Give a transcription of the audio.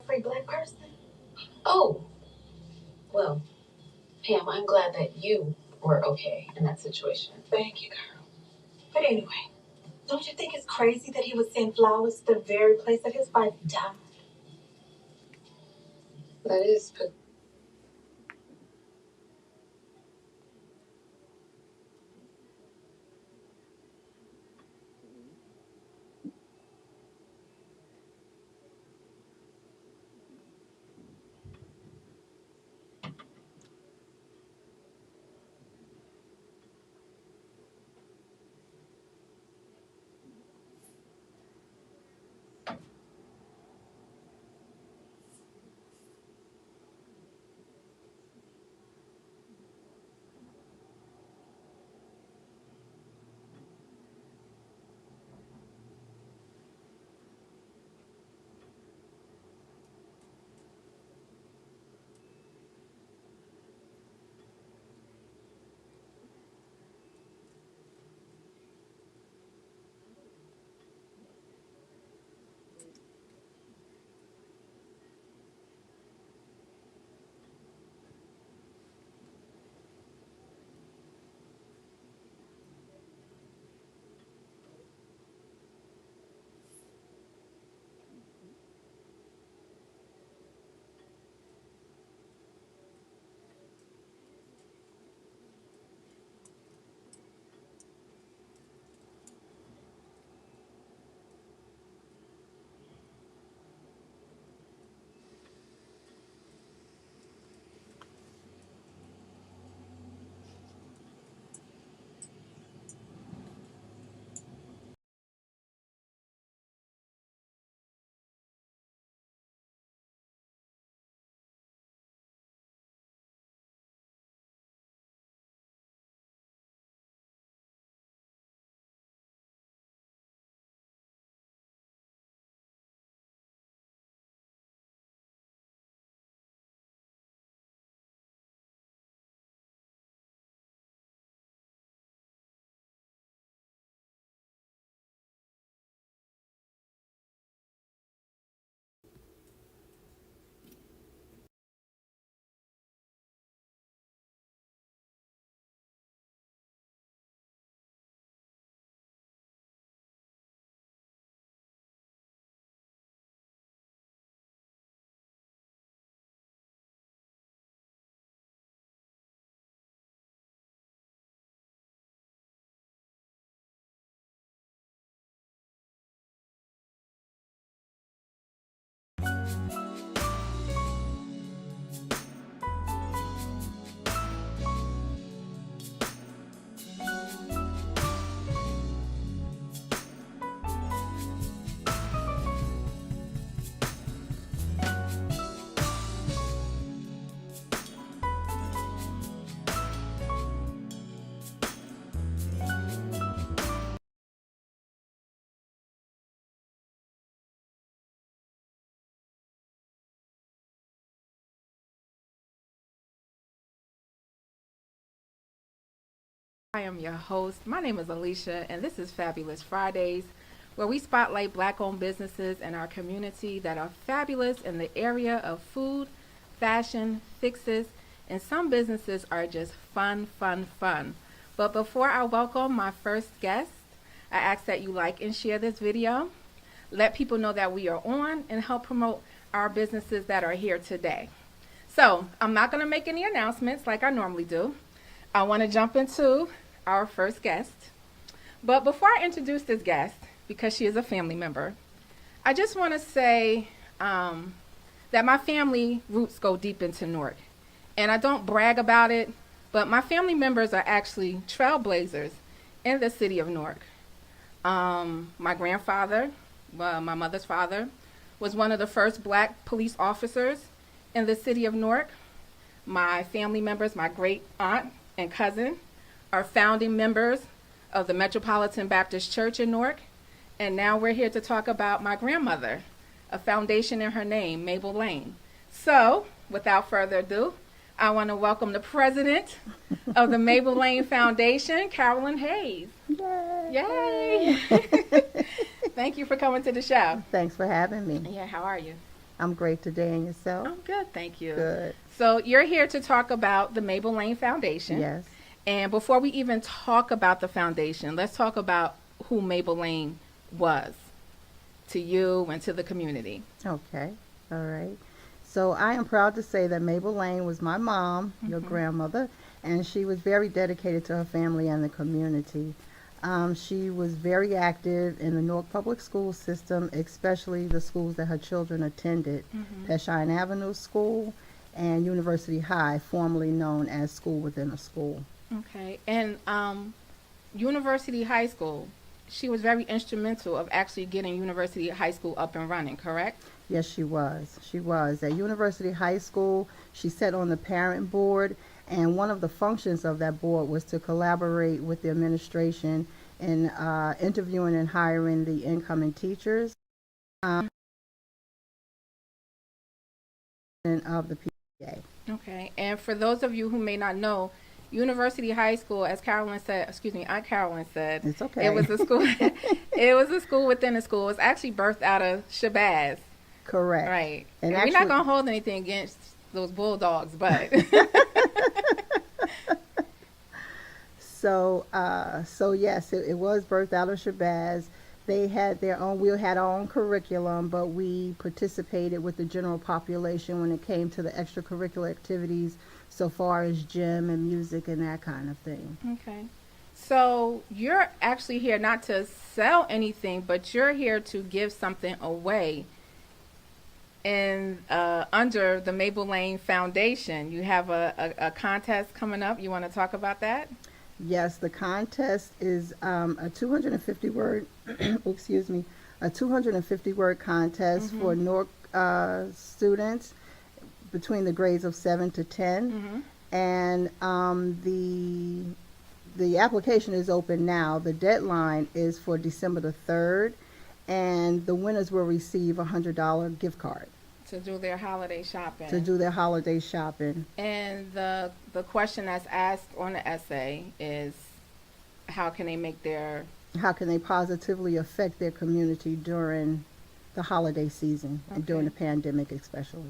Every black person? Oh, well, Pam, I'm glad that you were okay in that situation. Thank you, girl. But anyway, don't you think it's crazy that he would send flowers to the very place that his wife died? That is. I am your host. My name is Alicia, and this is Fabulous Fridays, where we spotlight black owned businesses in our community that are fabulous in the area of food, fashion, fixes, and some businesses are just fun, fun, fun. But before I welcome my first guest, I ask that you like and share this video, let people know that we are on, and help promote our businesses that are here today. So, I'm not going to make any announcements like I normally do. I want to jump into our first guest. But before I introduce this guest, because she is a family member, I just want to say that my family roots go deep into Newark. And I don't brag about it, but my family members are actually trailblazers in the city of Newark. My grandfather, my mother's father, was one of the first black police officers in the city of Newark. My family members, my great aunt and cousin, are founding members of the Metropolitan Baptist Church in Newark. And now we're here to talk about my grandmother, a foundation in her name, Mabel Lane. So, without further ado, I want to welcome the president of the Mabel Lane Foundation, Carolyn Hayes. Yay! Yay! Thank you for coming to the show. Thanks for having me. Yeah, how are you? I'm great today, and yourself? I'm good, thank you. Good. So you're here to talk about the Mabel Lane Foundation. Yes. And before we even talk about the foundation, let's talk about who Mabel Lane was to you and to the community. Okay. All right. So I am proud to say that Mabel Lane was my mom, your grandmother, and she was very dedicated to her family and the community. She was very active in the Newark Public School system, especially the schools that her children attended, Peshine Avenue School and University High, formerly known as School Within a School. Okay. And University High School, she was very instrumental of actually getting University High School up and running, correct? Yes, she was. She was. At University High School, she sat on the parent board, and one of the functions of that board was to collaborate with the administration in interviewing and hiring the incoming teachers and of the PTA. Okay. And for those of you who may not know, University High School, as Carolyn said, Aunt Carolyn said, It's okay. it was a school. It was a school within a school. It was actually birthed out of Shabazz. Correct. Right. And And we're not going to hold anything against those Bulldogs, but. So yes, it was birthed out of Shabazz. They had their own, we had our own curriculum, but we participated with the general population when it came to the extracurricular activities, so far as gym and music and that kind of thing. Okay. So you're actually here not to sell anything, but you're here to give something away. And under the Mabel Lane Foundation, you have a contest coming up. You want to talk about that? Yes, the contest is a 250 word, excuse me, a 250 word contest for Newark students between the grades of 7 to 10. And the application is open now. The deadline is for December the 3rd, and the winners will receive a $100 gift card To do their holiday shopping. to do their holiday shopping. And the question that's asked on the essay is, how can they make their How can they positively affect their community during the holiday season and during the pandemic especially?